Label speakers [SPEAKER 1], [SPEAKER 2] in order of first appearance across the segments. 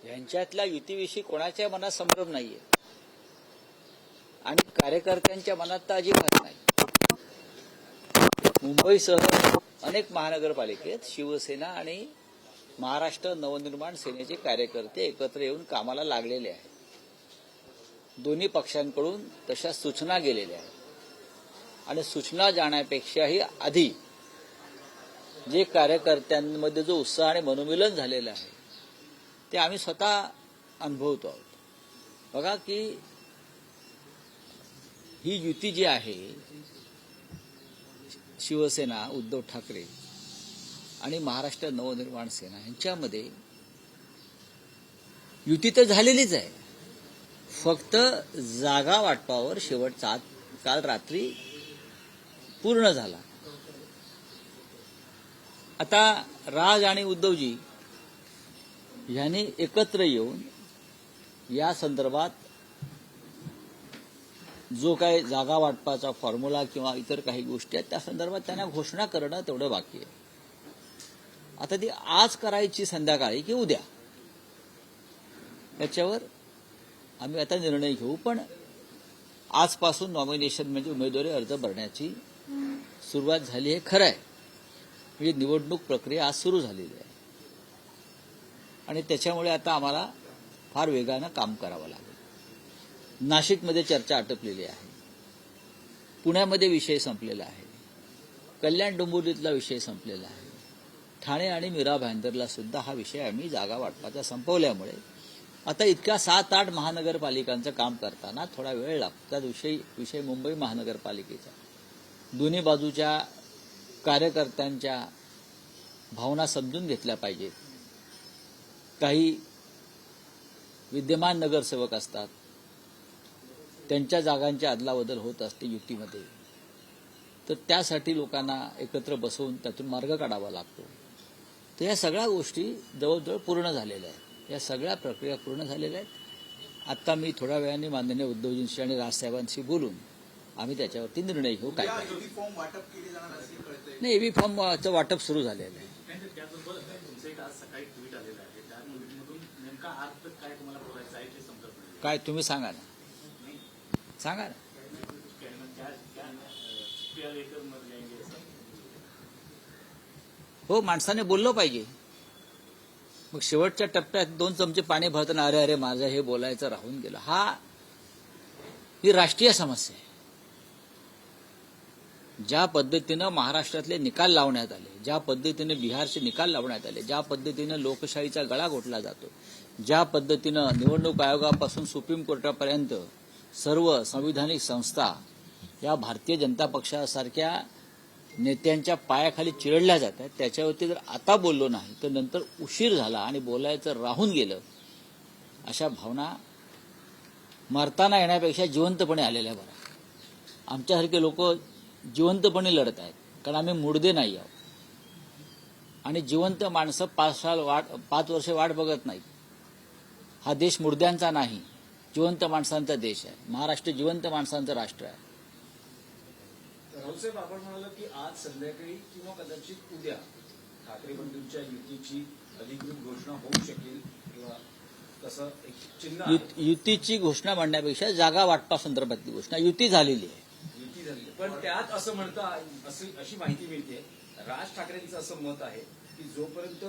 [SPEAKER 1] यांच्यातल्या युतीविषयी कोणाच्या मनात संभ्रम नाहीये आणि कार्यकर्त्यांच्या मनात तर अजिबात नाही. मुंबईसह अनेक महानगरपालिकेत शिवसेना आणि महाराष्ट्र नवनिर्माण सेनेचे कार्यकर्ते एकत्र येऊन कामाला लागलेले आहेत. दोन्ही पक्षांकडून तशा सूचना गेलेल्या आहेत आणि सूचना जाण्यापेक्षाही आधी जे कार्यकर्त्यांमध्ये जो उत्साह आणि मनोमिलन झालेलं आहे ते आम्ही स्वतः अनुभवतो आहोत. बघा की ही युती जी आहे शिवसेना उद्धव ठाकरे आणि महाराष्ट्र नवनिर्माण सेना यांच्यामध्ये युती तर झालेलीच आहे, फक्त जागा वाटपावर शेवटचा काल रात्री पूर्ण झाला. आता राज आणि उद्धवजी यांनी एकत्र येऊन या संदर्भात जो काही जागा वाटपाचा फॉर्म्युला किंवा इतर काही गोष्टी आहेत त्या संदर्भात त्यांना घोषणा करणं तेवढं बाकी आहे. आता ती आज करायची संध्याकाळी की उद्या याच्यावर आम्ही आता निर्णय घेऊ. पण आजपासून नॉमिनेशन म्हणजे उमेदवारी अर्ज भरण्याची सुरुवात झाली आहे, खरं आहे. म्हणजे निवडणूक प्रक्रिया आज सुरू झालेली आहे आणि त्याच्यामुळे आता आम्हाला फार वेगानं काम करावं लागेल. नाशिकमध्ये चर्चा आटपलेली आहे, पुण्यामध्ये विषय संपलेला आहे, कल्याण डोंबिवलीतला विषय संपलेला आहे, ठाणे आणि मीरा भाईंदरला सुद्धा हा विषय आम्ही जागा वाटपाचा संपवल्यामुळे आता इतक्या 7-8 महानगरपालिकांचं काम करताना थोडा वेळ लागतो. त्यात विषय मुंबई महानगरपालिकेचा दोन्ही बाजूच्या कार्यकर्त्यांच्या भावना समजून घेतल्या पाहिजेत. काही विद्यमान नगरसेवक असतात, त्यांच्या जागांची अदलाबदल होत असते युतीमध्ये, तर त्यासाठी लोकांना एकत्र बसवून त्यातून मार्ग काढावा लागतो. तर या सगळ्या गोष्टी जवळजवळ पूर्ण झालेल्या आहेत, या सगळ्या प्रक्रिया पूर्ण झालेल्या आहेत. आता मी थोड्या वेळाने माननीय उद्धवजींशी आणि राजसाहेबांशी बोलून आम्ही त्याच्यावरती निर्णय घेऊ. काय काय नाही, एबी फॉर्मचं वाटप सुरू झालेलं आहे. काय तुम्ही सांगा ना, सांगा ना. हो, माणसाने बोललं पाहिजे. मग शेवटच्या टप्प्यात 2 चमचे पाणी भरताना अरे अरे माझं हे बोलायचं राहून गेलं, ही राष्ट्रीय समस्या आहे. ज्या पद्धतीनं महाराष्ट्रातले निकाल लावण्यात आले, ज्या पद्धतीनं बिहारचे निकाल लावण्यात आले, ज्या पद्धतीनं लोकशाहीचा गळा घोटला जातो, ज्या पद्धतीनं निवडणूक आयोगापासून सुप्रीम कोर्टापर्यंत सर्व संविधानिक संस्था या भारतीय जनता पक्षासारख्या नेत्यांच्या पायाखाली चिरडल्या जातात, त्याच्यावरती जर आता बोललो नाही तर नंतर उशीर झाला आणि बोलायचं राहून गेलं, अशा भावना मरताना येण्यापेक्षा जिवंतपणे आलेल्या बरं. आमच्यासारखे लोक जिवंतपणे लढत आहेत, कारण आम्ही मुडदे नाही आहोत आणि जिवंत माणसं 5 वर्ष वाट बघत नाहीत. हा देश मुडद्यांचा नाही, जिवंत माणसांचा देश आहे. महाराष्ट्र जिवंत माणसांचं राष्ट्र आहे.
[SPEAKER 2] राऊतसाहेब, आपण म्हणाला की आज संध्याकाळी किंवा कदाचित उद्या ठाकरे बंधूंच्या युतीची अधिकृत घोषणा होऊ शकेल किंवा तसं एक चिन्ह.
[SPEAKER 1] युतीची घोषणा म्हणण्यापेक्षा जागा वाटपा संदर्भातली घोषणा युती झालेली आहे.
[SPEAKER 2] युती झाली, पण त्यात असं म्हणता अशी माहिती मिळते, राज ठाकरेंचं असं मत आहे की जोपर्यंत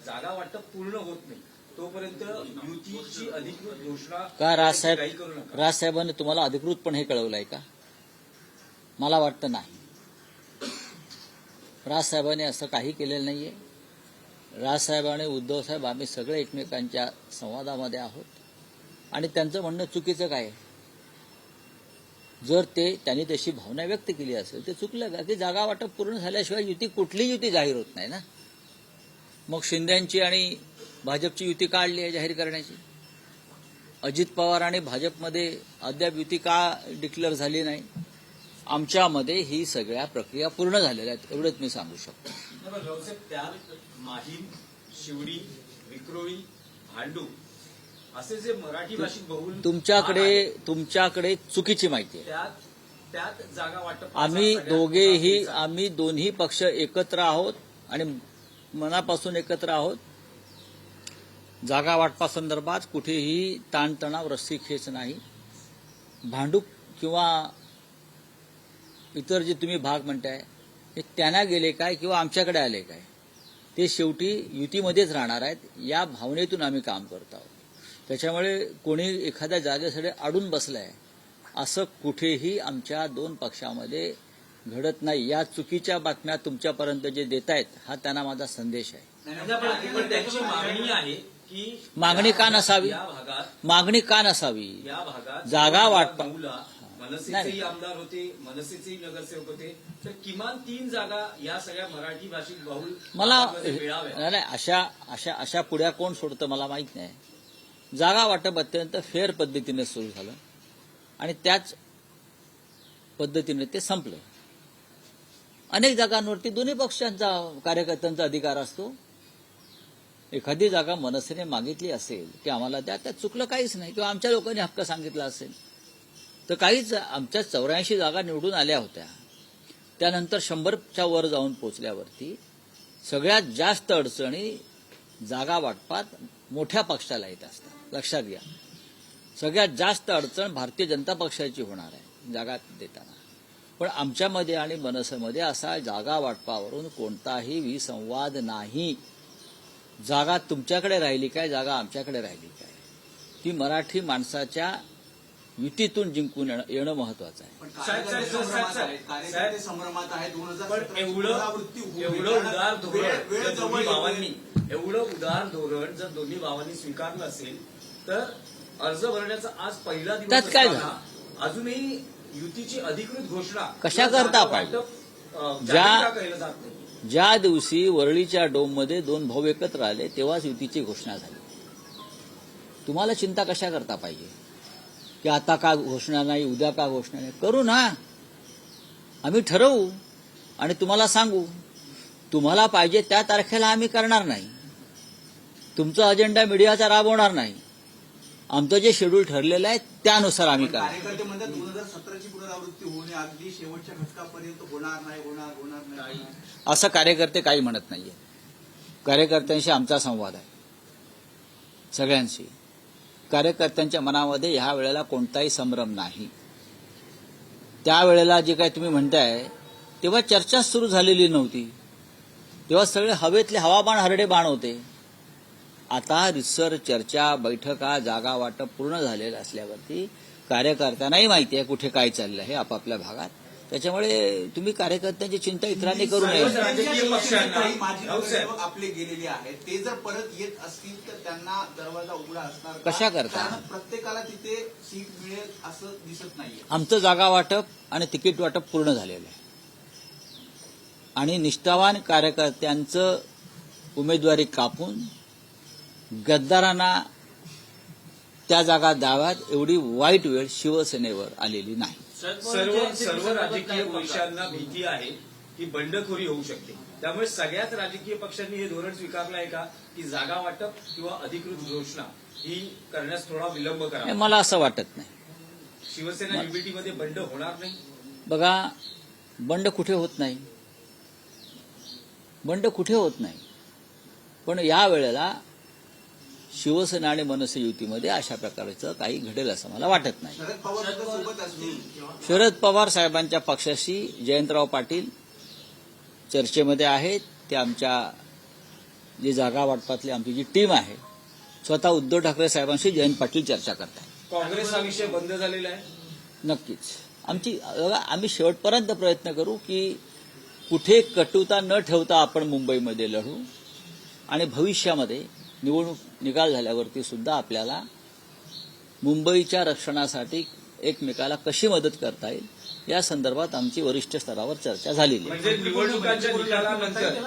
[SPEAKER 2] जागा वाटप पूर्ण होत नाही तोपर्यंत युतीची अधिकृत घोषणा
[SPEAKER 1] का राजसाहेबांनी तुम्हाला अधिकृतपणे हे कळवलंय का? मला वाटतं नाही. राजसाहेबांनी असं काही केलेलं नाहीये. राजसाहेब आणि उद्धवसाहेब आम्ही सगळे एकमेकांच्या संवादामध्ये आहोत आणि त्यांचं म्हणणं चुकीचं काय आहे? जर त्यांनी तशी भावना व्यक्त केली असेल ते चुकलं का? की जागा वाटप पूर्ण झाल्याशिवाय कुठली युती जाहीर होत नाही ना. मग शिंदेची आणि भाजपची युती काढली आहे जाहीर करण्याची. अजित पवार आणि भाजपमध्ये अद्याप युती का डिक्लेअर झाली नाही? आमच्यामध्ये ही सगळ्या प्रक्रिया पूर्ण झालेल्या आहेत, एवढंच मी सांगू शकतो.
[SPEAKER 2] त्यात माहीम, शिवडी, विक्रोळी, भांडू असे जे मराठी भाषिक बहुल
[SPEAKER 1] तुमच्याकडे चुकीची माहिती आहे.
[SPEAKER 2] त्यात जागा वाटप
[SPEAKER 1] आम्ही दोन्ही पक्ष एकत्र आहोत आणि मनापासून एकत्र आहोत. जागा वाटपासंदर्भात कुठेही ताणतणाव रस्सीखेच नाही. भांडूप किंवा इतर जे तुम्ही भाग म्हणताय हे त्यांना गेले काय किंवा आमच्याकडे आले काय, ते शेवटी युतीमध्येच राहणार आहेत या भावनेतून आम्ही काम करत आहोत. त्याच्यामुळे कोणी एखाद्या जागेसाठी अडून बसलाय असं कुठेही आमच्या दोन पक्षामध्ये घडत नाही. या चुकीच्या बातम्या तुमच्यापर्यंत जे देत आहेत हा त्यांना माझा संदेश आहे.
[SPEAKER 2] पण त्यांची मागणी आहे की
[SPEAKER 1] मागणी का नसावी?
[SPEAKER 2] या भागात
[SPEAKER 1] मागणी का नसावी?
[SPEAKER 2] या भागात
[SPEAKER 1] जागा वाटपा-
[SPEAKER 2] मनसेचेही आमदार होते, मनसेचेही नगरसेवक होते, तर किमान 3 जागा या सगळ्या मराठी भाषिक बहुल
[SPEAKER 1] मला
[SPEAKER 2] भागामध्ये मिळाव्या.
[SPEAKER 1] नाही अशा पुढ्या कोण सोडतं मला माहित नाही. जागा वाटप अत्यंत फेअर पद्धतीने सुरू झालं आणि त्याच पद्धतीने ते संपलं. अनेक जागांवरती दोन्ही पक्षांचा कार्यकर्त्यांचा अधिकार असतो. एखादी जागा मनसेने मागितली असेल की आम्हाला द्या, त्यात चुकलं काहीच नाही, किंवा आमच्या लोकांनी हक्क सांगितला असेल तर काहीच. आमच्या 84 जागा निवडून आल्या होत्या, त्यानंतर 100च्या वर जाऊन पोचल्यावरती सगळ्यात जास्त अडचणी जागा वाटपात मोठ्या पक्षाला येत असतात. लक्षात घ्या, सगळ्यात जास्त अडचण भारतीय जनता पक्षाची होणार आहे जागा देताना. पण आमच्यामध्ये आणि मनसेमध्ये असा जागा वाटपावरून कोणताही विसंवाद नाही. जागा तुमच्याकडे राहिली काय, जागा आमच्याकडे राहिली काय, ती मराठी माणसाच्या युतीतून जिंकून येणं महत्वाचं आहे.
[SPEAKER 2] कार्यकर्ते संभ्रमात आहे. 2017 एवढं उदार धोरण जर दोन्ही भावांनी स्वीकारलं असेल तर अर्ज भरण्याचा आज पहिला दिवस
[SPEAKER 1] त्यात काय
[SPEAKER 2] असताना अजूनही युतीची अधिकृत घोषणा
[SPEAKER 1] कशा करता पाहिजे?
[SPEAKER 2] केलं जात नाही.
[SPEAKER 1] ज्या दिवशी वरळीच्या डोममध्ये 2 भाऊ एकत्र आले तेव्हाच युतीची घोषणा झाली. तुम्हाला चिंता कशा करता पाहिजे की आता का घोषणा नाही, उद्या का घोषणा नाही? करू ना, आम्ही ठरवू आणि तुम्हाला सांगू. तुम्हाला पाहिजे त्या तारखेला आम्ही करणार नाही. तुमचा अजेंडा मीडियाचा राबवणार नाही. आमचं जे शेड्यूल ठरलेलं आहे त्यानुसार आम्ही करणार.
[SPEAKER 3] कार्यकर्ते म्हणतात 2017ची पुनरावृत्ती होणे अगदी शेवटच्या घटकापर्यंत होणार नाही.
[SPEAKER 1] असं कार्यकर्ते काही म्हणत नाहीये. कार्यकर्त्यांशी आमचा संवाद आहे, सगळ्यांशी. कार्यकर्त्यांच्या मनामध्ये ह्या वेळेला कोणताही संभ्रम नाही. त्यावेळेला जे काही तुम्ही म्हणताय तेव्हा चर्चा सुरू झालेली नव्हती, तेव्हा सगळे हवेतले हवाबाण हरडे बाण होते. आता रिसर चर्चा, बैठका, जागा वाटप पूर्ण झालेलं असल्यावरती कार्यकर्त्यांनाही माहिती आहे कुठे काय चाललं आहे आपापल्या भागात. त्याच्यामुळे तुम्ही कार्यकर्त्यांची चिंता इतरांनी करू नये.
[SPEAKER 2] राजकीय पक्षांना
[SPEAKER 3] माजी नगरसेवक आपले गेलेले आहेत, ते जर परत येत असतील तर त्यांना दरवाजा उघडा असणार का?
[SPEAKER 1] कशा करता?
[SPEAKER 3] कारण प्रत्येकाला तिथे सीट मिळेल असं दिसत नाहीये.
[SPEAKER 1] आमचं जागा वाटप आणि तिकीट वाटप पूर्ण झालेलं आहे आणि निष्ठावान कार्यकर्त्यांचं उमेदवारी कापून गद्दारांना त्या जागा द्याव्यात एवढी वाईट वेळ शिवसेनेवर आलेली नाही.
[SPEAKER 2] सर्व राजकीय पक्षांना भीती आहे की बंडखोरी होऊ शकते. त्यामुळे सगळ्याच राजकीय पक्षांनी हे धोरण स्वीकारलं आहे का की जागा वाटप किंवा अधिकृत घोषणा ही करण्यास थोडा विलंब करा?
[SPEAKER 1] मला असं वाटत नाही.
[SPEAKER 2] शिवसेना युबीटीमध्ये बंड होणार नाही.
[SPEAKER 1] बघा, बंड कुठे होत नाही, बंड कुठे होत नाही. पण या वेळेला शिवसेना आणि मनसे युतीमध्ये अशा प्रकारचं काही घडेल असं मला वाटत नाही.
[SPEAKER 3] शरद पवार सुद्धा सोबत असतील.
[SPEAKER 1] शरद पवार साहेबांच्या पक्षाशी जयंतराव पाटील चर्चेमध्ये आहेत. ते आमच्या जी जागा वाटपातली आमची जी टीम आहे, स्वतः उद्धव ठाकरे साहेबांशी जयंत पाटील चर्चा करतात.
[SPEAKER 2] काँग्रेस हा विषय बंद झालेला आहे.
[SPEAKER 1] नक्कीच आम्ही शेवटपर्यंत प्रयत्न करू की कुठे कटुता न ठेवता आपण मुंबईमध्ये लढू आणि भविष्यामध्ये निवडणूक निकाल झाल्यावरती सुद्धा आपल्याला मुंबईच्या रक्षणासाठी एकमेकाला कशी मदत करता येईल या संदर्भात आमची वरिष्ठ स्तरावर चर्चा झालेली आहे.
[SPEAKER 2] म्हणजे निवडणुकांच्या निकालानंतर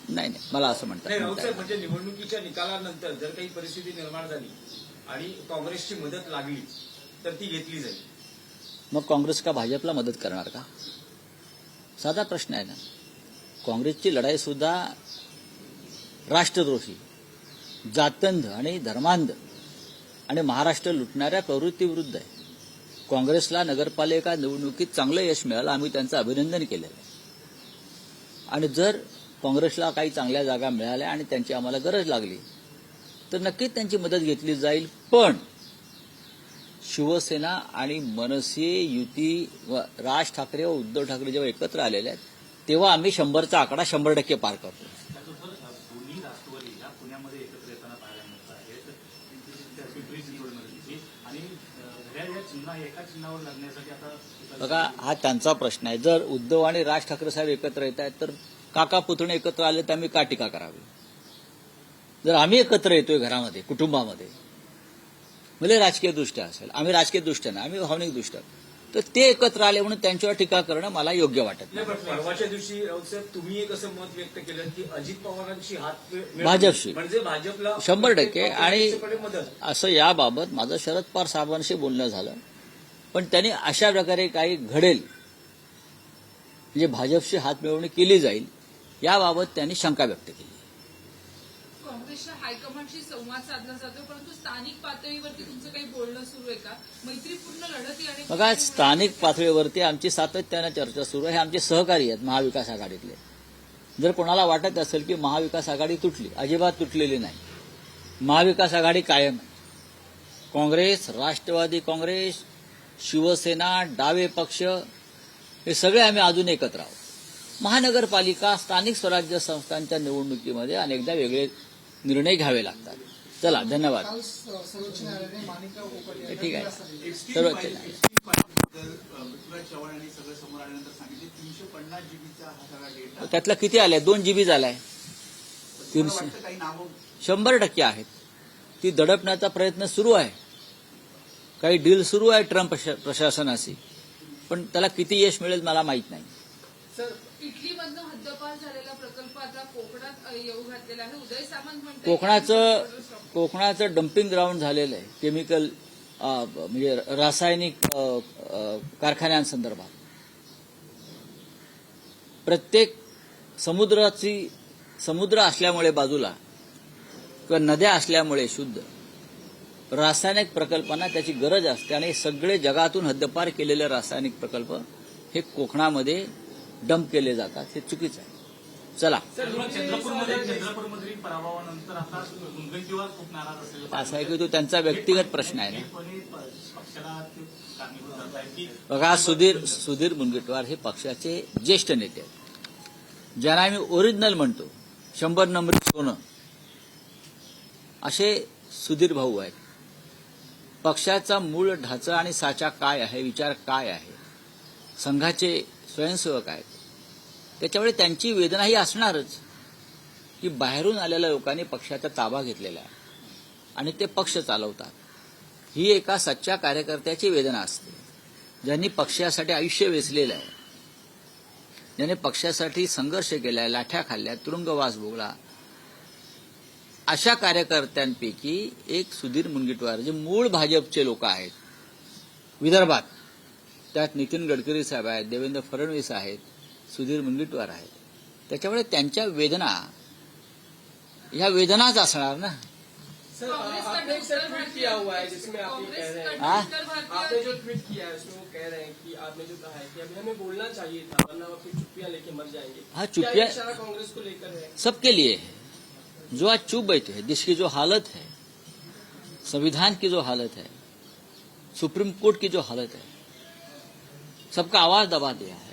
[SPEAKER 1] नाही, मला असं म्हणता
[SPEAKER 2] राऊतसाहेब, म्हणजे निवडणुकीच्या निकालानंतर जर काही परिस्थिती निर्माण झाली आणि काँग्रेसची मदत लागली तर ती घेतली जाईल.
[SPEAKER 1] मग काँग्रेस का भाजपला मदत करणार का? साधा प्रश्न आहे ना. काँग्रेसची लढाई सुद्धा राष्ट्रद्रोही, जातंध आणि धर्मांध आणि महाराष्ट्र लुटणाऱ्या प्रवृत्तीविरुद्ध आहे. काँग्रेसला नगरपालिका निवडणुकीत चांगलं यश मिळालं, आम्ही त्यांचं अभिनंदन केलेलं आहे. आणि जर काँग्रेसला काही चांगल्या जागा मिळाल्या आणि त्यांची आम्हाला गरज लागली तर नक्कीच त्यांची मदत घेतली जाईल. पण शिवसेना आणि मनसे युती व राज ठाकरे व उद्धव ठाकरे जेव्हा एकत्र आलेले आहेत तेव्हा आम्ही 100चा आकडा 100% पार करतो.
[SPEAKER 4] त्याचबरोबर दोन्ही राष्ट्रवादी या पुण्यामध्ये एकत्र येताना पाहायला मिळत आहेत. पिंपरी चिंचवडमध्ये आणि घड्याळ या चिन्ह एका चिन्हावर लागण्यासाठी आता
[SPEAKER 1] बघा, हा त्यांचा प्रश्न आहे. जर उद्धव आणि राज ठाकरे साहेब एकत्र येत आहेत तर काका पुतणे एकत्र आले तर आम्ही का टीका करावी? जर आम्ही एकत्र येतोय घरामध्ये, कुटुंबामध्ये, म्हणजे राजकीय दृष्ट्या असेल, आम्ही राजकीय दृष्ट्या नाही, आम्ही भावनिक दृष्ट्या, तर ते एकत्र आले म्हणून त्यांच्यावर टीका करणं मला योग्य वाटत नाही.
[SPEAKER 2] नाही, पण परवाच्या दिवशी राऊत साहेब तुम्ही एक असं मत व्यक्त केलं की अजित पवारांशी हात मिळवून
[SPEAKER 1] भाजपशी.
[SPEAKER 2] म्हणजे भाजपला
[SPEAKER 1] 100% आणि
[SPEAKER 2] काँग्रेसकडे मदत.
[SPEAKER 1] असं याबाबत माझं शरद पवार साहेबांशी बोलणं झालं, पण त्यांनी अशा प्रकारे काही घडेल म्हणजे भाजपशी हात मिळवणी केली जाईल याबाबत त्यांनी शंका व्यक्त केली.
[SPEAKER 5] काँग्रेसच्या हायकमांडशी संवाद साधला जातो, परंतु स्थानिक पातळीवरती तुमचं काही बोलणं सुरू आहे का? मैत्रीपूर्ण लढती आणि
[SPEAKER 1] बघा, स्थानिक पातळीवरती आमची सातत्यानं चर्चा सुरू आहे. हे आमचे सहकारी आहेत महाविकास आघाडीतले. जर कोणाला वाटत असेल की महाविकास आघाडी तुटली, अजिबात तुटलेली नाही. महाविकास आघाडी कायम आहे. काँग्रेस, राष्ट्रवादी काँग्रेस, शिवसेना, डावे पक्ष हे सगळे आम्ही अजून एकत्र आहोत. महानगरपालिका, स्थानिक स्वराज्य संस्थांच्या निवडणुकीमध्ये अनेकदा वेगळे निर्णय घ्यावे लागतात. चला, धन्यवाद.
[SPEAKER 6] काल सर्वोच्च न्यायालयाने माणिकराव कोकाटे यांना
[SPEAKER 1] ठीक आहे.
[SPEAKER 6] दिलासा दिला.
[SPEAKER 1] सर्वोच्च
[SPEAKER 3] पृथ्वीराज चव्हाण यांनी सगळं समोर आल्यानंतर सांगितले 350 जीबीचा हा सगळा डेटा.
[SPEAKER 1] त्यातला किती आलाय? 2 GB झालाय.
[SPEAKER 3] तुम्हाला वाटतं काही नावं
[SPEAKER 1] 100% आहेत. ती दडपण्याचा प्रयत्न सुरू आहे. काही डील सुरू आहे ट्रम्प प्रशासनाशी, पण त्याला किती यश मिळेल मला माहित नाही.
[SPEAKER 5] इटलीमधनं हद्दपार झालेला प्रकल्प आता कोकणात येऊ घातलेला आहे. उदय सामंत म्हणतात
[SPEAKER 1] कोकणाचं डम्पिंग ग्राउंड झालेलं आहे केमिकल म्हणजे रासायनिक कारखान्यांसंदर्भात. प्रत्येक समुद्र असल्यामुळे बाजूला किंवा नद्या असल्यामुळे शुद्ध रासायनिक प्रकल्पांना त्याची गरज असते आणि सगळे जगातून हद्दपार केलेले रासायनिक प्रकल्प हे कोकणामध्ये डंप केले जातात. हे चुकीचं आहे. चला,
[SPEAKER 4] चंद्रपूरमध्ये पराभवानंतर आता मुनगंटीवार खूप नाराज असेल.
[SPEAKER 1] असं आहे की तो त्यांचा व्यक्तिगत प्रश्न आहे ना.
[SPEAKER 4] पक्षाला ते कारणीभूत ठरत आहे की
[SPEAKER 1] बघा, सुधीर मुनगंटीवार हे पक्षाचे ज्येष्ठ नेते आहेत, ज्यांना आम्ही ओरिजिनल म्हणतो, 100 नंबरी सोनं, असे सुधीर भाऊ आहेत. पक्षाचा मूळ ढाचा आणि साचा काय आहे, विचार काय आहे, संघाचे स्वयंसेवक आहेत, त्याच्यामुळे त्यांची वेदना ही असणारच की बाहेरून आलेल्या लोकांनी पक्षाचा ताबा घेतलेला आहे आणि ते पक्ष चालवतात. ही एका सच्च्या कार्यकर्त्याची वेदना असते, ज्यांनी पक्षासाठी आयुष्य वेचलेलं आहे, ज्याने पक्षासाठी संघर्ष केलाय, लाठ्या खाल्ल्या, तुरुंगवास भोगला. अशा कार्यकर्त्यांपैकी एक सुधीर मुनगंटीवार, जे मूळ भाजपचे लोक आहेत विदर्भात, त्यात नितीन गडकरी साहेब आहेत, देवेंद्र फडणवीस आहेत, सुधीर मुनगंटीवार आहेत. त्याच्यामुळे त्यांच्या वेदना ह्या वेदनाच असणार ना.
[SPEAKER 7] सर, आपने एक सर ट्वीट किया हुआ है जिसमें आप ये कह रहे हैं, आपने जो ट्वीट किया है उसमें वो कह रहे हैं कि आपने जो कहा है कि अभी हमें बोलना चाहिए था वरना हम अपनी चुप्पियां लेके मर जाएंगे.
[SPEAKER 1] हाँ,
[SPEAKER 7] क्या
[SPEAKER 1] चुप्पियां-
[SPEAKER 7] ये इशारा कांग्रेस को लेकर है?
[SPEAKER 1] सबके लिए है. जो आज चुप बैठे हैं, जिसकी जो हालत है, संविधान की जो हालत है, सुप्रीम कोर्ट की जो हालत है, सबका आवाज दबा दिया है.